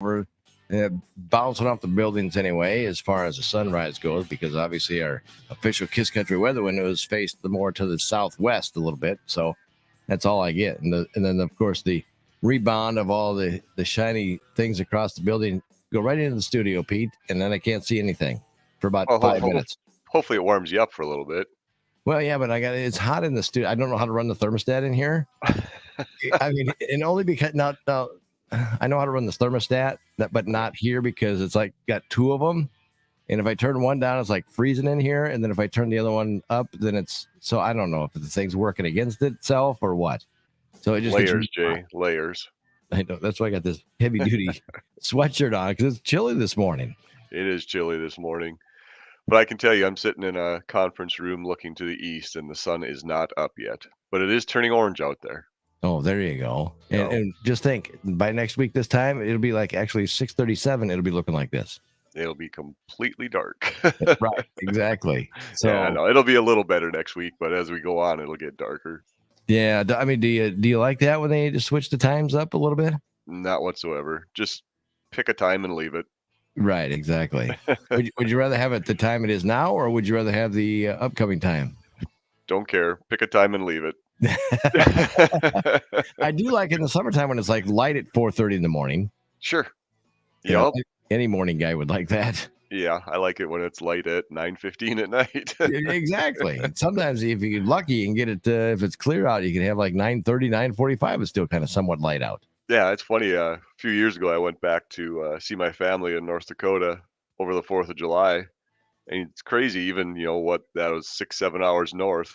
over, bouncing off the buildings anyway, as far as the sunrise goes, because obviously our official Kiss Country weather window is faced more to the southwest a little bit. So that's all I get. And then, of course, the rebound of all the shiny things across the building go right into the studio, Pete, and then I can't see anything for about Well, 5 minutes. hopefully it warms you up for a little bit. Well, yeah, but it's hot in the studio. I don't know how to run the thermostat in here. I mean, and only because now I know how to run the thermostat, but not here because it's like got two of them. And if I turn one down, it's like freezing in here. And then if I turn the other one up, then it's so I don't know if the thing's working against itself or what. So it just layers, Jay, layers. I know that's why I got this heavy duty sweatshirt on because it's chilly this morning. It is chilly this morning. But I can tell you, I'm sitting in a conference room looking to the east, and the sun is not up yet. But it is turning orange out there. Oh, there you go. No. And just think, by next week this time, it'll be like actually 6:37. It'll be looking like this. It'll be completely dark. Right, exactly. So yeah, no, it'll be a little better next week, but as we go on, it'll get darker. Yeah, I mean, do you like that when they just switch the times up a little bit? Not whatsoever. Just pick a time and leave it. Right, exactly. would you rather have it the time it is now, or would you rather have the upcoming time? Don't care. Pick a time and leave it. I do like in the summertime when it's like light at 4:30 in the morning. Sure. Yep. Any morning guy would like that. Yeah, I like it when it's light at 9:15 at night. Exactly. Sometimes if you're lucky, you can get it if it's clear out, you can have like 9:30, 9:45. It's still kind of somewhat light out. Yeah, it's funny. A few years ago, I went back to see my family in North Dakota over the 4th of July. And it's crazy, even, what that was 6, 7 hours north.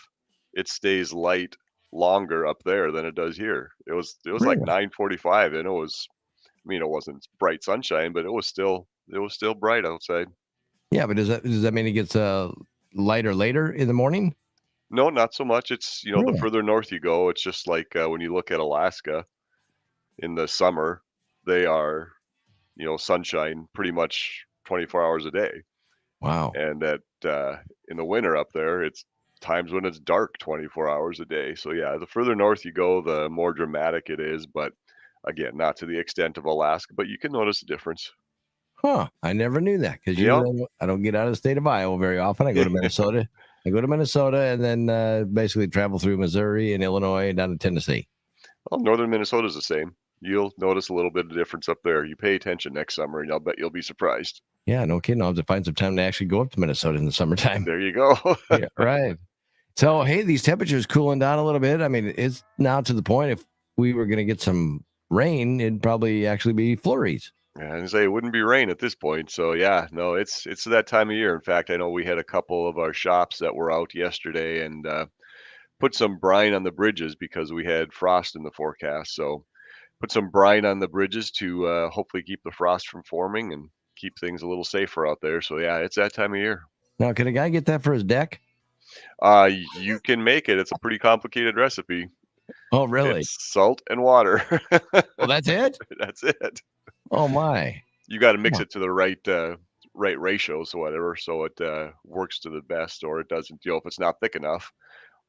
It stays light longer up there than it does here. It was like Really? 9:45, and it wasn't bright sunshine, but it was still bright outside. Yeah, but does that mean it gets lighter later in the morning? No, not so much. It's, the Really? further north you go, it's just like when you look at Alaska in the summer, they are, sunshine pretty much 24 hours a day. Wow. And in the winter up there, it's times when it's dark 24 hours a day. So yeah, the further north you go, the more dramatic it is. But again, not to the extent of Alaska, but you can notice a difference. Huh. I never knew that because Yeah. I don't get out of the state of Iowa very often. I go to Minnesota. And then basically travel through Missouri and Illinois and down to Tennessee. Well, northern Minnesota's the same. You'll notice a little bit of difference up there. You pay attention next summer, and I'll bet you'll be surprised. Yeah, no kidding. I'll have to find some time to actually go up to Minnesota in the summertime. There you go. Yeah, right. So, hey, these temperatures cooling down a little bit. I mean, it's now to the point if we were going to get some rain, it'd probably actually be flurries. And say it wouldn't be rain at this point. So yeah, no, it's that time of year. In fact, I know we had a couple of our shops that were out yesterday and put some brine on the bridges because we had frost in the forecast. So put some brine on the bridges to hopefully keep the frost from forming and keep things a little safer out there. So yeah, it's that time of year. Now, can a guy get that for his deck? You can make it. It's a pretty complicated recipe. Oh, really? It's salt and water. Well, that's it? That's it. Oh, my. You got to mix it to the right ratios or whatever, so it works to the best, or it doesn't. If it's not thick enough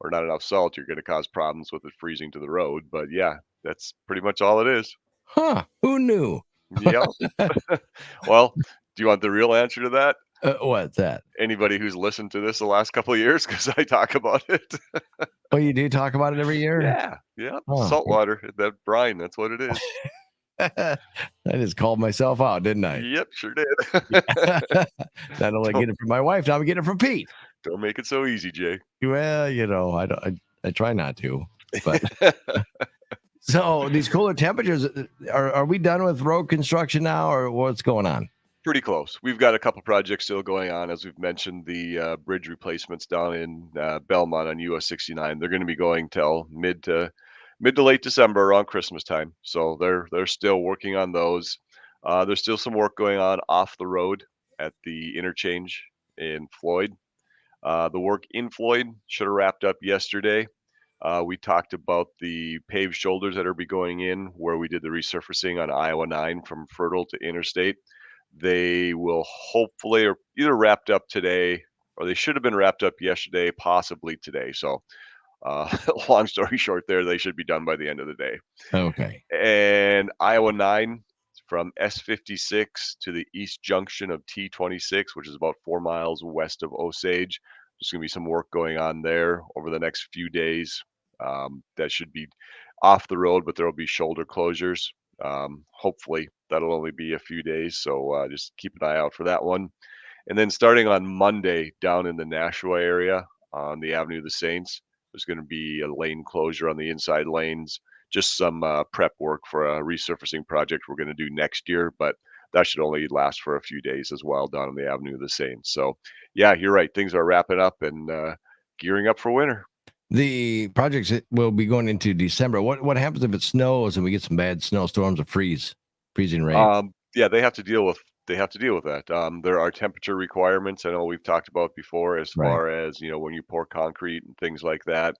or not enough salt, you're going to cause problems with it freezing to the road. But yeah, that's pretty much all it is. Huh. Who knew? Yeah. Well, do you want the real answer to that? What's that? Anybody who's listened to this the last couple of years, because I talk about it. Oh, you do talk about it every year? Yeah. Oh. Salt water, that brine, that's what it is. I just called myself out, didn't I? Yep, sure did. Not only get it from my wife, now I'm getting it from Pete. Don't make it so easy, Jay. Well, I try not to. But so these cooler temperatures, are we done with road construction now, or what's going on? Pretty close. We've got a couple projects still going on. As we've mentioned, the bridge replacements down in Belmont on US 69. They're going to be going till mid to late December, around Christmas time. So they're still working on those. There's still some work going on off the road at the interchange in Floyd. The work in Floyd should have wrapped up yesterday. We talked about the paved shoulders that are be going in where we did the resurfacing on Iowa 9 from Fertile to Interstate. They will hopefully are either wrapped up today or they should have been wrapped up yesterday, possibly today. So long story short there, they should be done by the end of the day. Okay. And Iowa 9, from S56 to the east junction of T26, which is about 4 miles west of Osage. There's going to be some work going on there over the next few days. That should be off the road, but there will be shoulder closures. Hopefully, that'll only be a few days, so just keep an eye out for that one. And then starting on Monday, down in the Nashua area on the Avenue of the Saints, there's going to be a lane closure on the inside lanes. Just some prep work for a resurfacing project we're going to do next year, but that should only last for a few days as well down on the Avenue of the Saints. So, yeah, you're right. Things are wrapping up and gearing up for winter. The projects that will be going into December. What happens if it snows and we get some bad snowstorms or freezing rain? Yeah, they have to deal with that. There are temperature requirements. I know we've talked about before as Right. far as when you pour concrete and things like that.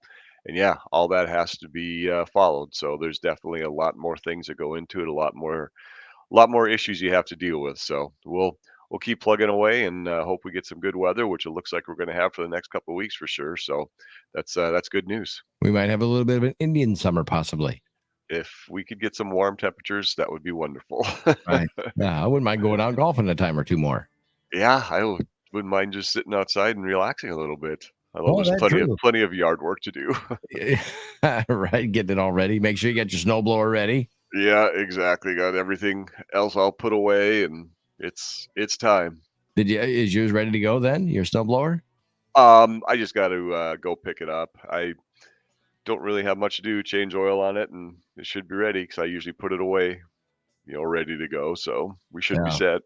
And yeah, all that has to be followed. So there's definitely a lot more things that go into it, a lot more issues you have to deal with. So we'll keep plugging away and hope we get some good weather, which it looks like we're going to have for the next couple of weeks for sure. So that's good news. We might have a little bit of an Indian summer, possibly. If we could get some warm temperatures, that would be wonderful. Right. Yeah, I wouldn't mind going out golfing a time or two more. Yeah, wouldn't mind just sitting outside and relaxing a little bit. Although Oh, there's that's plenty of true. plenty of yard work to do. Right. Getting it all ready. Make sure you get your snowblower ready. Yeah, exactly. Got everything else all put away, and it's time. Is yours ready to go then? Your snowblower? I just got to go pick it up. I don't really have much to do. Change oil on it, and it should be ready because I usually put it away, ready to go. So we should be Yeah. set.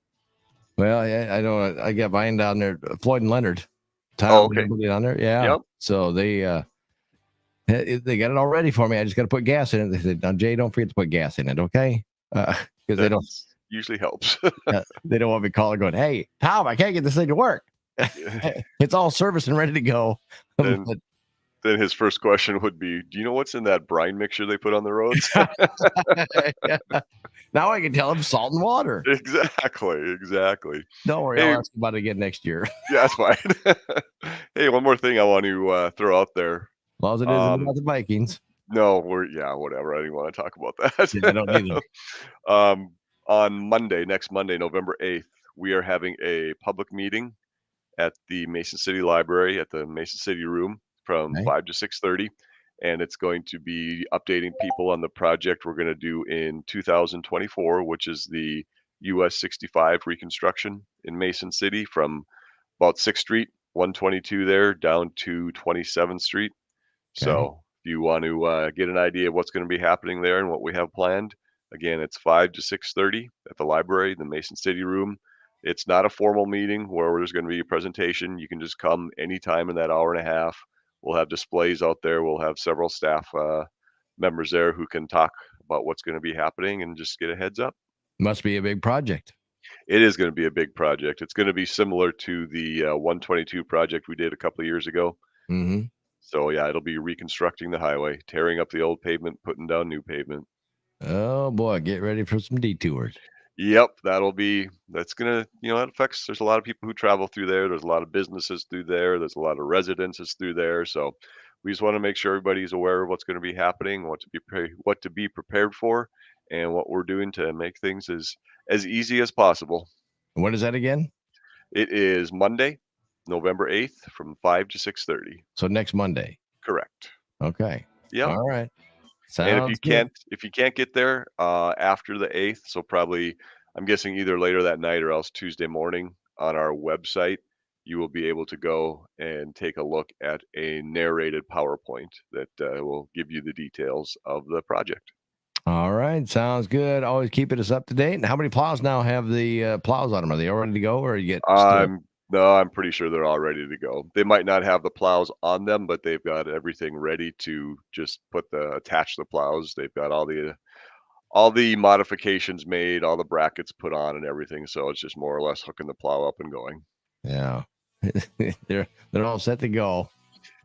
Well, yeah, I know. I got mine down there. Floyd and Leonard, Oh, Tom, and okay. everybody down there. Yeah. Yep. So they got it all ready for me. I just got to put gas in it. They said, "Now, Jay, don't forget to put gas in it, okay?" Because they don't. That usually helps. They don't want me calling going, "Hey, Tom, I can't get this thing to work." It's all serviced and ready to go. Then But then his first question would be, "Do you know what's in that brine mixture they put on the roads?" now I can tell him salt and water. Exactly. Don't worry, Hey, I'll ask about it again next year. yeah, that's fine. Hey, one more thing I want to throw out there. As long as it isn't Um, about the Vikings. no, whatever. I didn't want to talk about Yeah, I don't either. that. um, on Monday, next Monday, November 8th, we are having a public meeting at the Mason City Library at the Mason City Room from Okay. 5 to 6:30, and it's going to be updating people on the project we're going to do in 2024, which is the US 65 reconstruction in Mason City from about 6th Street, 122 there, down to 27th Street. Okay. So if you want to get an idea of what's going to be happening there and what we have planned, again, it's 5 to 6:30 at the library, the Mason City Room. It's not a formal meeting where there's going to be a presentation. You can just come anytime in that hour and a half. We'll have displays out there. We'll have several staff members there who can talk about what's going to be happening and just get a heads up. Must be a big project. It is going to be a big project. It's going to be similar to the 122 project we did a couple of years ago. Hmm. So yeah, it'll be reconstructing the highway, tearing up the old pavement, putting down new pavement. Oh boy, get ready for some detours. Yep, that's gonna, that affects, there's a lot of people who travel through there. There's a lot of businesses through there. There's a lot of residences through there. So we just want to make sure everybody's aware of what's going to be happening, what to be prepared for, and what we're doing to make things as easy as possible. What is that again? It is Monday, November 8th from 5 to 6:30. So next Monday. Correct. Okay. Yep. All right. And if you Sounds good. can't get there after the 8th, so probably I'm guessing either later that night or else Tuesday morning on our website, you will be able to go and take a look at a narrated PowerPoint that will give you the details of the project. All right. Sounds good. Always keeping us up to date. And how many plows now have the plows on them? Are they all ready to go, or you get still? No, I'm pretty sure they're all ready to go. They might not have the plows on them, but they've got everything ready to just attach the plows. They've got all the modifications made, all the brackets put on and everything, so it's just more or less hooking the plow up and going. Yeah. they're all set to go.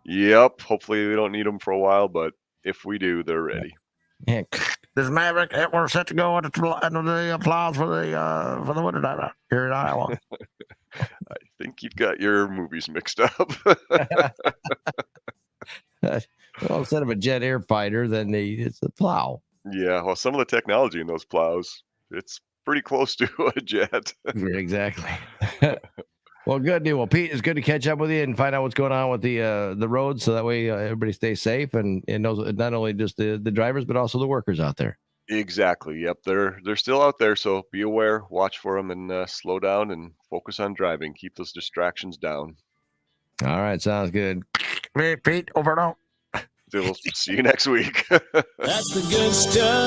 Yep, hopefully we don't need them for a while, but if we do, they're ready. Yeah. This Maverick, we're set to go into the plows for the winter time here in Iowa. I think you've got your movies mixed up. Well, instead of a jet air fighter, then it's a plow. Yeah, well, some of the technology in those plows, it's pretty close to a jet. Yeah, exactly. Well, good deal. Well, Pete, it's good to catch up with you and find out what's going on with the roads, so that way everybody stays safe and knows not only just the drivers but also the workers out there. Exactly. Yep. They're still out there, so be aware, watch for them, and slow down and focus on driving. Keep those distractions down. All right, sounds good. Hey, Pete, over and out. We'll see you next week. That's the good stuff.